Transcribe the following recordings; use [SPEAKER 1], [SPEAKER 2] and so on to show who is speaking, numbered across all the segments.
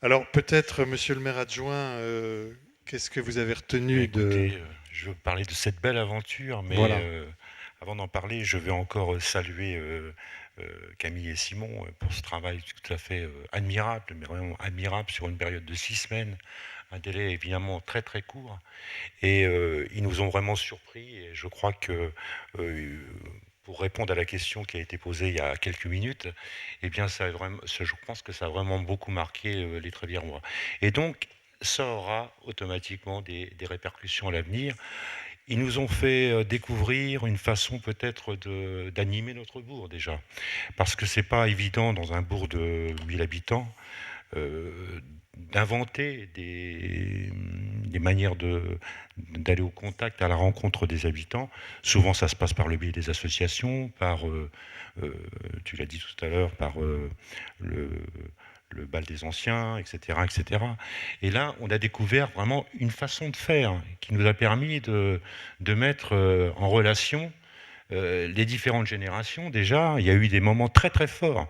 [SPEAKER 1] Alors peut-être, monsieur le maire adjoint, qu'est-ce que vous avez retenu de...
[SPEAKER 2] Écoutez, je veux parler de cette belle aventure, mais
[SPEAKER 1] Voilà.
[SPEAKER 2] avant d'en parler, je vais encore saluer Camille et Simon pour ce travail tout à fait admirable, mais vraiment admirable sur une période de 6 semaines, un délai évidemment très très court. Et ils nous ont vraiment surpris. Et je crois que pour répondre à la question qui a été posée il y a quelques minutes, eh bien, je pense que ça a vraiment beaucoup marqué les Tréviérois. Et donc, ça aura automatiquement des répercussions à l'avenir. Ils nous ont fait découvrir une façon peut-être d'animer notre bourg déjà. Parce que c'est pas évident dans un bourg de 1000 habitants d'inventer des manières d'aller au contact, à la rencontre des habitants. Souvent, ça se passe par le biais des associations, euh, tu l'as dit tout à l'heure, par le, le bal des anciens, etc., etc. Et là, on a découvert vraiment une façon de faire qui nous a permis de mettre en relation les différentes générations. Déjà, il y a eu des moments très très forts.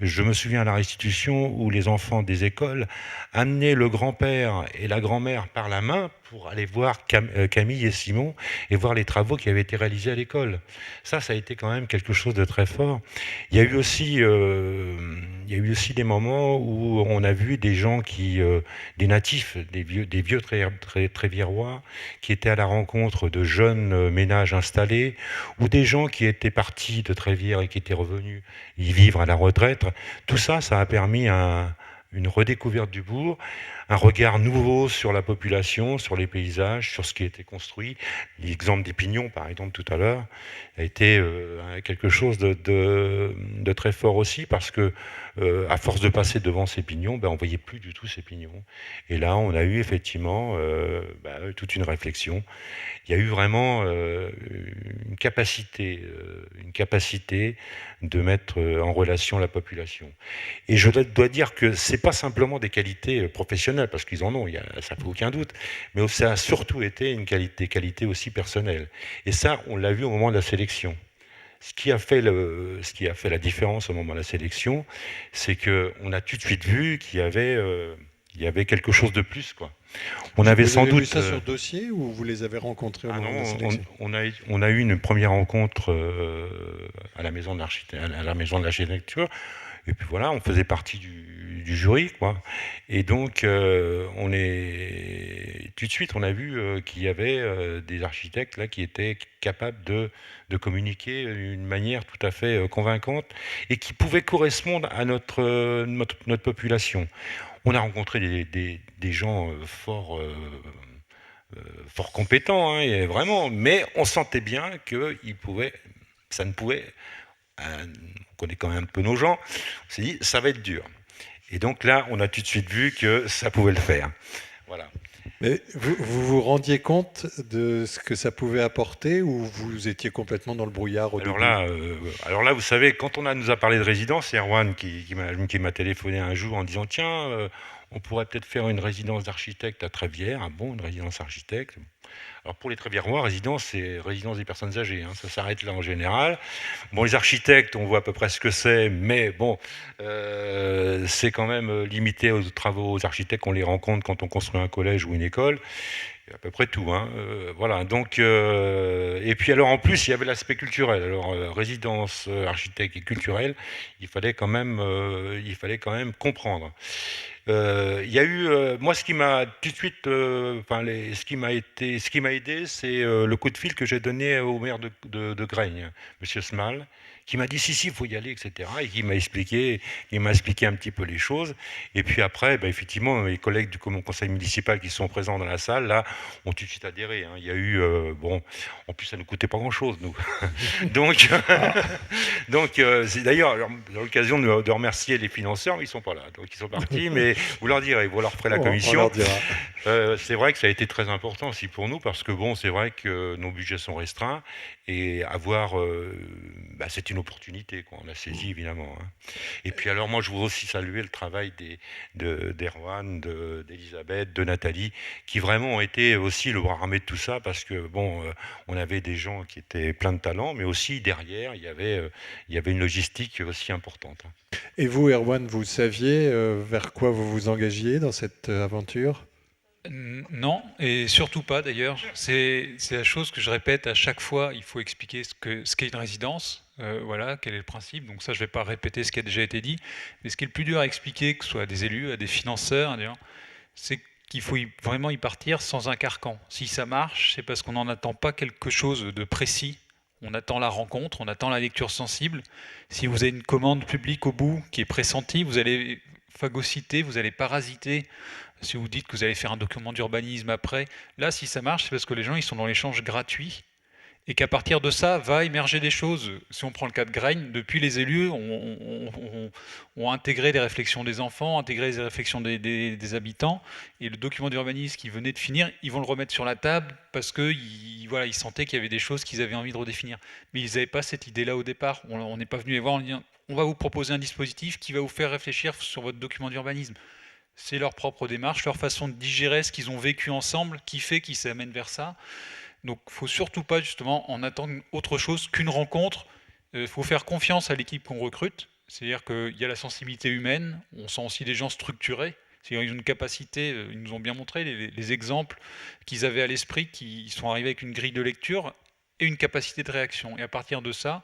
[SPEAKER 2] Je me souviens à la restitution où les enfants des écoles amenaient le grand-père et la grand-mère par la main pour aller voir Camille et Simon et voir les travaux qui avaient été réalisés à l'école. Ça a été quand même quelque chose de très fort. Il y a eu aussi des moments où on a vu des gens des natifs, des vieux Tréviérois, qui étaient à la rencontre de jeunes ménages installés, ou des gens qui étaient partis de Trévière et qui étaient revenus y vivre à la retraite. Tout ça, ça a permis une redécouverte du bourg, un regard nouveau sur la population, sur les paysages, sur ce qui a été construit. L'exemple des pignons, par exemple, tout à l'heure, a été quelque chose de très fort aussi, parce que à force de passer devant ces pignons, ben, on ne voyait plus du tout ces pignons. Et là, on a eu effectivement toute une réflexion. Il y a eu vraiment une capacité de mettre en relation la population. Et je dois dire que c'est pas simplement des qualités professionnelles, parce qu'ils en ont, ça fait aucun doute, mais ça a surtout été des qualités aussi personnelles. Et ça, on l'a vu au moment de la sélection. Ce qui a fait la différence au moment de la sélection, c'est qu'on a tout de suite vu il y avait quelque chose de plus, quoi. On avait
[SPEAKER 1] Vous
[SPEAKER 2] sans
[SPEAKER 1] avez vu
[SPEAKER 2] doute
[SPEAKER 1] ça sur dossier ou vous les avez rencontrés au
[SPEAKER 2] ah
[SPEAKER 1] moment de la
[SPEAKER 2] non,
[SPEAKER 1] sélection?
[SPEAKER 2] on a eu une première rencontre à la maison à la maison de l'architecture, et puis voilà, on faisait partie du jury, quoi. Et donc, tout de suite, on a vu qu'il y avait des architectes là qui étaient capables de communiquer d'une manière tout à fait convaincante et qui pouvaient correspondre à notre population. On a rencontré des gens fort compétent, hein, et vraiment, mais on sentait bien que ça ne pouvait, on connaît quand même un peu nos gens, on s'est dit, ça va être dur. Et donc là, on a tout de suite vu que ça pouvait le faire. Voilà.
[SPEAKER 1] Mais vous vous rendiez compte de ce que ça pouvait apporter ou vous étiez complètement dans le brouillard au début?
[SPEAKER 2] Alors là, vous savez, quand nous a parlé de résidence, c'est Erwan qui m'a téléphoné un jour en disant, tiens, on pourrait peut-être faire une résidence d'architecte à Trévière. Ah bon, une résidence architecte? Alors pour les Tréviérois, résidence, c'est résidence des personnes âgées, hein, ça s'arrête là en général. Bon, les architectes, on voit à peu près ce que c'est, mais bon, c'est quand même limité aux travaux aux architectes qu'on les rencontre quand on construit un collège ou une école. À peu près tout, hein. Voilà. Donc, et puis alors en plus, il y avait l'aspect culturel. Alors résidence, architecte et culturel, il fallait quand même comprendre. Il y a eu, moi, ce qui m'a tout de suite, ce qui m'a aidé, c'est le coup de fil que j'ai donné au maire de Graignes, Monsieur Smal, qui m'a dit si, il faut y aller, etc. Et il m'a expliqué un petit peu les choses. Et puis après, ben, effectivement, mes collègues du conseil municipal qui sont présents dans la salle, là, ont tout de suite adhéré, hein. Il y a eu, bon, en plus, ça ne nous coûtait pas grand-chose, nous. Donc,
[SPEAKER 1] Ah,
[SPEAKER 2] c'est d'ailleurs l'occasion de remercier les financeurs, mais ils sont pas là, donc ils sont partis. Mais vous leur direz, vous leur ferez la
[SPEAKER 1] on leur
[SPEAKER 2] commission.
[SPEAKER 1] dira.
[SPEAKER 2] C'est vrai que ça a été très important aussi pour nous parce que bon, c'est vrai que nos budgets sont restreints et avoir, c'est une opportunité quoi. On a saisi évidemment, hein. Et puis alors moi je voudrais aussi saluer le travail d'Erwan, d'Elisabeth, de Nathalie, qui vraiment ont été aussi le bras armé de tout ça parce que bon, on avait des gens qui étaient pleins de talent, mais aussi derrière il y avait une logistique aussi importante, hein.
[SPEAKER 1] Et vous, Erwan, vous saviez vers quoi vous vous engagiez dans cette aventure?
[SPEAKER 3] Non, et surtout pas d'ailleurs. C'est la chose que je répète à chaque fois. Il faut expliquer ce qu'est une résidence, voilà, quel est le principe. Donc ça, je ne vais pas répéter ce qui a déjà été dit. Mais ce qui est le plus dur à expliquer, que ce soit à des élus, à des financeurs, à des gens, c'est qu'il faut vraiment y partir sans un carcan. Si ça marche, c'est parce qu'on n'en attend pas quelque chose de précis. On attend la rencontre, on attend la lecture sensible. Si vous avez une commande publique au bout qui est pressentie, vous allez phagocyter, vous allez parasiter. Si vous dites que vous allez faire un document d'urbanisme après, là, si ça marche, c'est parce que les gens ils sont dans l'échange gratuit et qu'à partir de ça va émerger des choses. Si on prend le cas de Grain, depuis les élus ont intégré les réflexions des enfants, intégré les réflexions des habitants, et le document d'urbanisme qui venait de finir, ils vont le remettre sur la table parce qu'ils voilà, ils sentaient qu'il y avait des choses qu'ils avaient envie de redéfinir. Mais ils n'avaient pas cette idée-là au départ. On n'est pas venu les voir en disant on va vous proposer un dispositif qui va vous faire réfléchir sur votre document d'urbanisme. C'est leur propre démarche, leur façon de digérer ce qu'ils ont vécu ensemble qui fait qu'ils s'amènent vers ça. Donc il ne faut surtout pas justement en attendre autre chose qu'une rencontre. Il faut faire confiance à l'équipe qu'on recrute. C'est-à-dire qu'il y a la sensibilité humaine, on sent aussi des gens structurés. C'est-à-dire qu'ils ont une capacité, ils nous ont bien montré les exemples qu'ils avaient à l'esprit, qui sont arrivés avec une grille de lecture et une capacité de réaction. Et à partir de ça,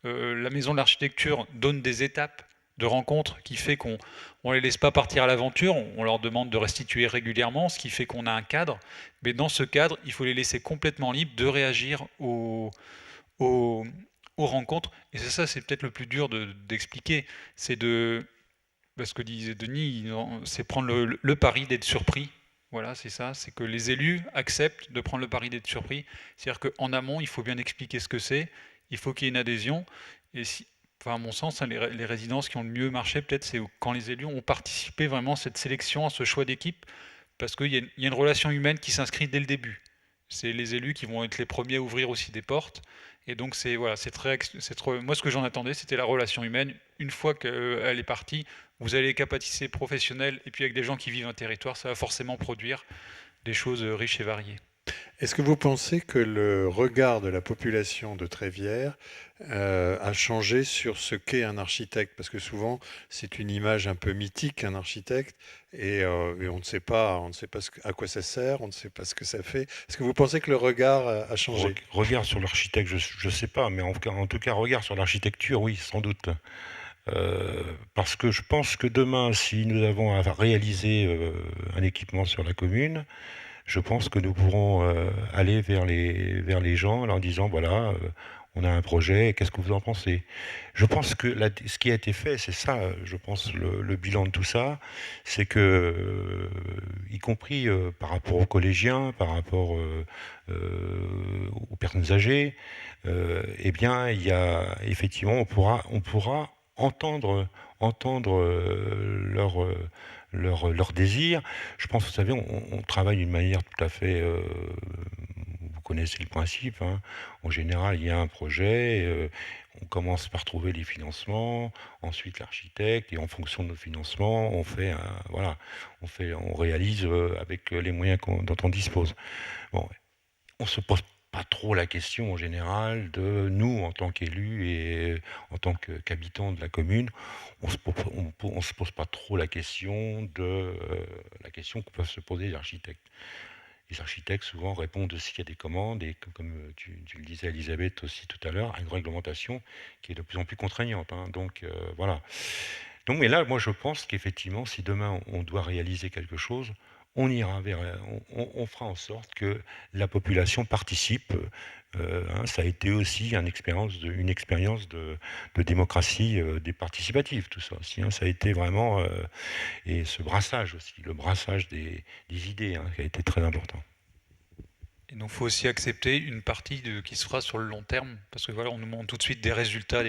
[SPEAKER 3] la maison de l'architecture donne des étapes de rencontres qui fait qu'on ne les laisse pas partir à l'aventure, on leur demande de restituer régulièrement, ce qui fait qu'on a un cadre, mais dans ce cadre, il faut les laisser complètement libres de réagir aux, aux rencontres. Et c'est ça, c'est peut-être le plus dur d'expliquer, c'est de, parce que disait Denis, c'est prendre le pari d'être surpris. Voilà, c'est ça, c'est que les élus acceptent de prendre le pari d'être surpris. C'est-à-dire qu'en amont, il faut bien expliquer ce que c'est, il faut qu'il y ait une adhésion, et si, enfin, à mon sens, hein, les résidences qui ont le mieux marché, peut-être, c'est quand les élus ont participé vraiment à cette sélection, à ce choix d'équipe, parce qu'il y a une relation humaine qui s'inscrit dès le début. C'est les élus qui vont être les premiers à ouvrir aussi des portes. Et donc, c'est voilà, moi, ce que j'en attendais, c'était la relation humaine. Une fois qu'elle est partie, vous avez les capacités professionnelles, et puis avec des gens qui vivent un territoire, ça va forcément produire des choses riches et variées.
[SPEAKER 1] Est-ce que vous pensez que le regard de la population de Trévière a changé sur ce qu'est un architecte? Parce que souvent, c'est une image un peu mythique, un architecte, et on ne sait pas à quoi ça sert, on ne sait pas ce que ça fait. Est-ce que vous pensez que le regard a changé?
[SPEAKER 2] Regard sur l'architecte, je sais pas, mais en tout cas, regard sur l'architecture, oui, sans doute. Parce que je pense que demain, si nous avons à réaliser un équipement sur la commune, je pense que nous pourrons aller vers les gens en leur disant, voilà, on a un projet, qu'est-ce que vous en pensez? Je pense que ce qui a été fait, c'est ça, je pense, le bilan de tout ça, c'est que, y compris par rapport aux collégiens, par rapport aux personnes âgées, eh bien, il y a effectivement, on pourra entendre leur désir. Je pense, vous savez, on travaille d'une manière tout à fait. Vous connaissez le principe, hein. En général, il y a un projet, on commence par trouver les financements, ensuite l'architecte, et en fonction de nos financements, voilà, on réalise avec les moyens dont on dispose. Bon, on se pose pas trop la question en général de nous en tant qu'élus et en tant qu'habitants de la commune, on se pose pas trop la question la question que peuvent se poser les architectes. Les architectes souvent répondent aussi à des commandes et comme tu le disais Elisabeth aussi tout à l'heure, à une réglementation qui est de plus en plus contraignante, hein. Donc voilà. Donc mais là, moi je pense qu'effectivement, si demain on doit réaliser quelque chose, on ira vers, on fera en sorte que la population participe. Hein, ça a été aussi une expérience de démocratie des participative, tout ça aussi, hein. Ça a été vraiment et ce brassage aussi, le brassage des idées, hein, qui a été très important.
[SPEAKER 3] Et donc, il faut aussi accepter une partie qui se fera sur le long terme, parce que voilà, on nous montre tout de suite des résultats,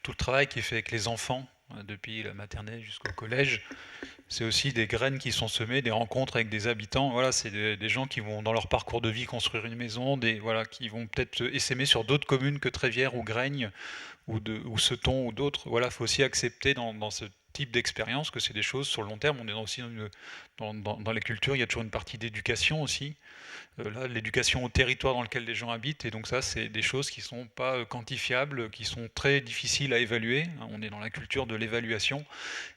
[SPEAKER 3] tout le travail qui est fait avec les enfants, depuis la maternelle jusqu'au collège. c'est aussi des graines qui sont semées, des rencontres avec des habitants. Voilà, c'est des gens qui vont dans leur parcours de vie construire une maison, qui vont peut-être essaimer sur d'autres communes que Trévière ou Graignes ou Seton ou d'autres. Voilà, il faut aussi accepter dans ce type d'expérience que c'est des choses sur le long terme. On est aussi dans les cultures, il y a toujours une partie d'éducation aussi. Là, l'éducation au territoire dans lequel les gens habitent, et donc ça, c'est des choses qui ne sont pas quantifiables, qui sont très difficiles à évaluer. On est dans la culture de l'évaluation.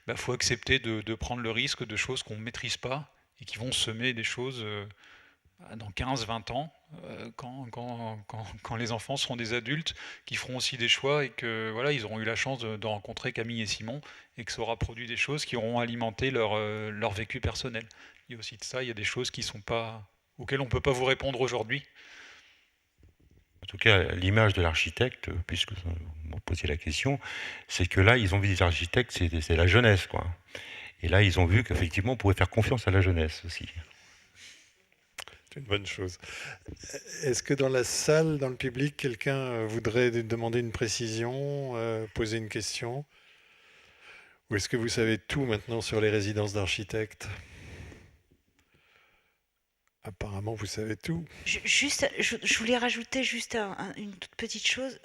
[SPEAKER 3] Il faut accepter de prendre le risque de choses qu'on ne maîtrise pas et qui vont semer des choses dans 15-20 ans, quand les enfants seront des adultes, qui feront aussi des choix et que voilà, ils auront eu la chance de rencontrer Camille et Simon et que ça aura produit des choses qui auront alimenté leur vécu personnel. Il y a aussi de ça, il y a des choses auxquelles on ne peut pas vous répondre aujourd'hui.
[SPEAKER 2] En tout cas, l'image de l'architecte, puisque vous m'avez posé la question, c'est que là, ils ont vu des architectes, c'est la jeunesse, quoi. Et là, ils ont vu qu'effectivement, on pouvait faire confiance à la jeunesse aussi.
[SPEAKER 1] C'est une bonne chose. Est-ce que dans la salle, dans le public, quelqu'un voudrait demander une précision, poser une question? Ou est-ce que vous savez tout maintenant sur les résidences d'architectes? Apparemment, vous savez tout.
[SPEAKER 4] Je voulais rajouter juste une toute petite chose.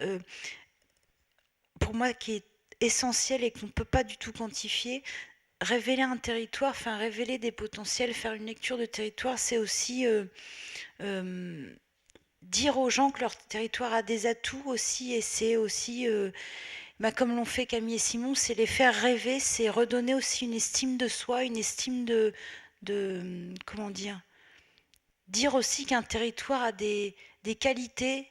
[SPEAKER 4] Pour moi, qui est essentiel et qu'on ne peut pas du tout quantifier, révéler un territoire, enfin révéler des potentiels, faire une lecture de territoire, c'est aussi dire aux gens que leur territoire a des atouts aussi, et c'est aussi, comme l'ont fait Camille et Simon, c'est les faire rêver, c'est redonner aussi une estime de soi, une estime de comment dire aussi qu'un territoire a des qualités,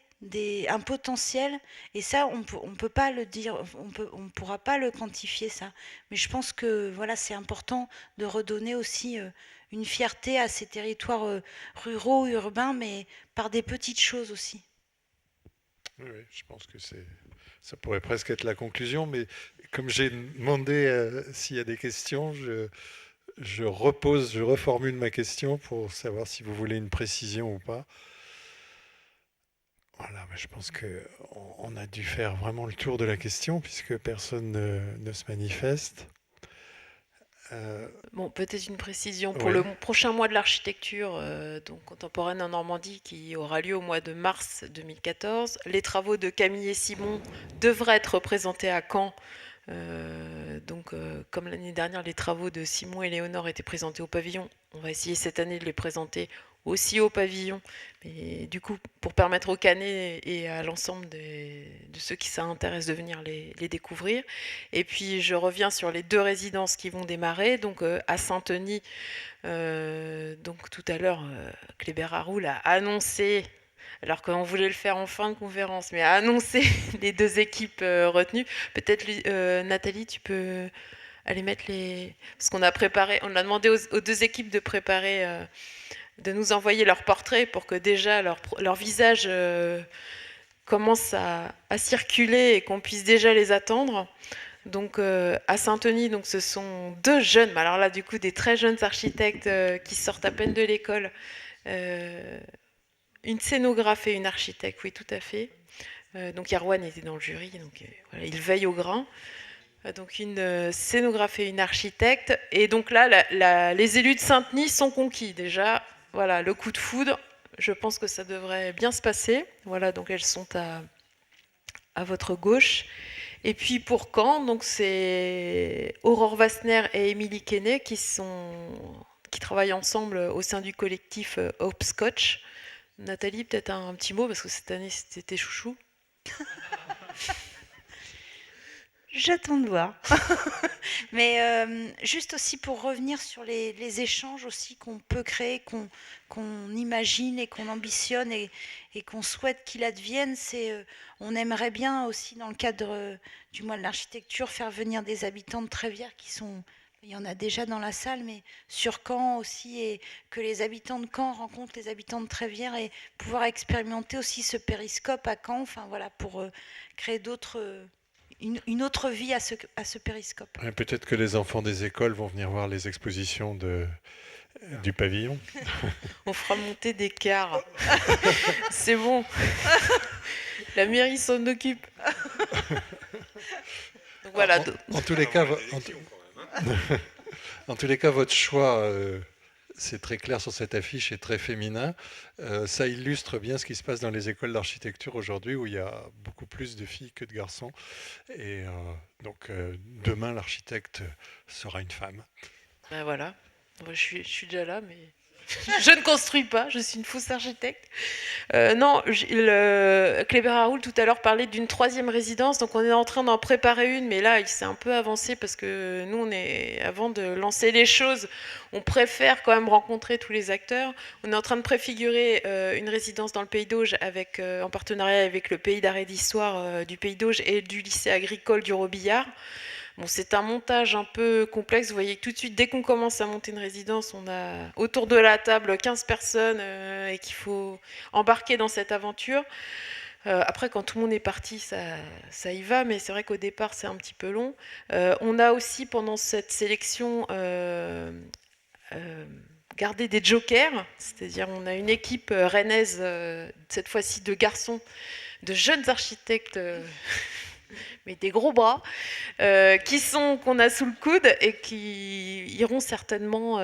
[SPEAKER 4] un potentiel, et ça on peut pas le dire, on pourra pas le quantifier ça, mais je pense que voilà, c'est important de redonner aussi une fierté à ces territoires ruraux, urbains, mais par des petites choses aussi.
[SPEAKER 1] Oui, je pense que ça pourrait presque être la conclusion, mais comme j'ai demandé s'il y a des questions, je reformule ma question pour savoir si vous voulez une précision ou pas. Voilà, mais je pense qu'on a dû faire vraiment le tour de la question puisque personne ne se manifeste.
[SPEAKER 5] Bon, peut-être une précision pour le prochain mois de l'architecture donc contemporaine en Normandie qui aura lieu au mois de mars 2014. Les travaux de Camille et Simon devraient être présentés à Caen. Comme l'année dernière, les travaux de Simon et Léonore étaient présentés au pavillon, on va essayer cette année de les présenter aussi au pavillon, mais du coup pour permettre aux Canets et à l'ensemble de ceux qui s'intéressent de venir les découvrir. Et puis je reviens sur les 2 résidences qui vont démarrer, donc à Saint-Denis, donc tout à l'heure Kléber Haroul a annoncé, alors qu'on voulait le faire en fin de conférence, mais a annoncé les 2 équipes retenues. Peut-être Nathalie, tu peux aller mettre parce qu'on a préparé, on a demandé aux 2 équipes de préparer, de nous envoyer leurs portraits pour que déjà leur visage commence à circuler et qu'on puisse déjà les attendre. Donc à Saint-Denis, donc ce sont 2 jeunes, mais alors là du coup des très jeunes architectes qui sortent à peine de l'école. Une scénographe et une architecte, oui, tout à fait. Donc Yarwan était dans le jury, donc voilà, il veille au grain. Donc une scénographe et une architecte. Et donc là, les élus de Saint-Denis sont conquis déjà. Voilà, le coup de foudre, je pense que ça devrait bien se passer. Voilà, donc elles sont à votre gauche. Et puis pour Caen, donc c'est Aurore Wassner et Émilie Quesnay qui travaillent ensemble au sein du collectif Hopscotch. Nathalie, peut-être un petit mot, parce que cette année, c'était chouchou.
[SPEAKER 4] J'attends de voir. Mais juste aussi pour revenir sur les échanges aussi qu'on peut créer, qu'on imagine et qu'on ambitionne et qu'on souhaite qu'il advienne, on aimerait bien aussi dans le cadre du mois de l'architecture faire venir des habitants de Trévière qui sont... Il y en a déjà dans la salle, mais sur Caen aussi, et que les habitants de Caen rencontrent les habitants de Trévière et pouvoir expérimenter aussi ce périscope à Caen, enfin voilà, pour créer une autre vie à ce périscope.
[SPEAKER 1] Peut-être que les enfants des écoles vont venir voir les expositions du pavillon.
[SPEAKER 5] On fera monter des cars. C'est bon. La mairie s'en occupe. Donc voilà.
[SPEAKER 1] En tous les cas... En tous les cas, votre choix, c'est très clair sur cette affiche et très féminin. Ça illustre bien ce qui se passe dans les écoles d'architecture aujourd'hui, où il y a beaucoup plus de filles que de garçons. Et donc, demain, l'architecte sera une femme.
[SPEAKER 5] Ben voilà. Moi, je suis déjà là, mais je ne construis pas, je suis une fausse architecte. Non, Kléber Raoul tout à l'heure parlait d'une 3e résidence, donc on est en train d'en préparer une, mais là il s'est un peu avancé parce que nous, avant de lancer les choses, on préfère quand même rencontrer tous les acteurs. On est en train de préfigurer une résidence dans le Pays d'Auge en partenariat avec le Pays d'art et d'histoire du Pays d'Auge et du lycée agricole du Robillard. Bon, c'est un montage un peu complexe. Vous voyez que tout de suite, dès qu'on commence à monter une résidence, on a autour de la table 15 personnes et qu'il faut embarquer dans cette aventure. Après, quand tout le monde est parti, ça y va, mais c'est vrai qu'au départ, c'est un petit peu long. On a aussi, pendant cette sélection, gardé des jokers, c'est-à-dire on a une équipe rennaise, cette fois-ci de garçons, de jeunes architectes... mais des gros bras, qu'on a sous le coude et qui iront certainement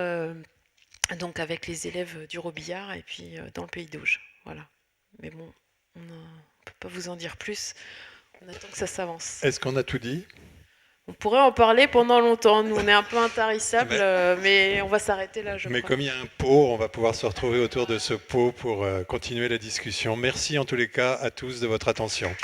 [SPEAKER 5] donc avec les élèves du Robillard et puis dans le Pays d'Auge. Voilà. Mais bon, on ne peut pas vous en dire plus. On attend que ça s'avance.
[SPEAKER 1] Est-ce qu'on a tout dit ?
[SPEAKER 5] On pourrait en parler pendant longtemps. Nous, on est un peu intarissables, mais on va s'arrêter là, je crois.
[SPEAKER 1] Mais comme il y a un pot, on va pouvoir se retrouver autour de ce pot pour continuer la discussion. Merci en tous les cas à tous de votre attention.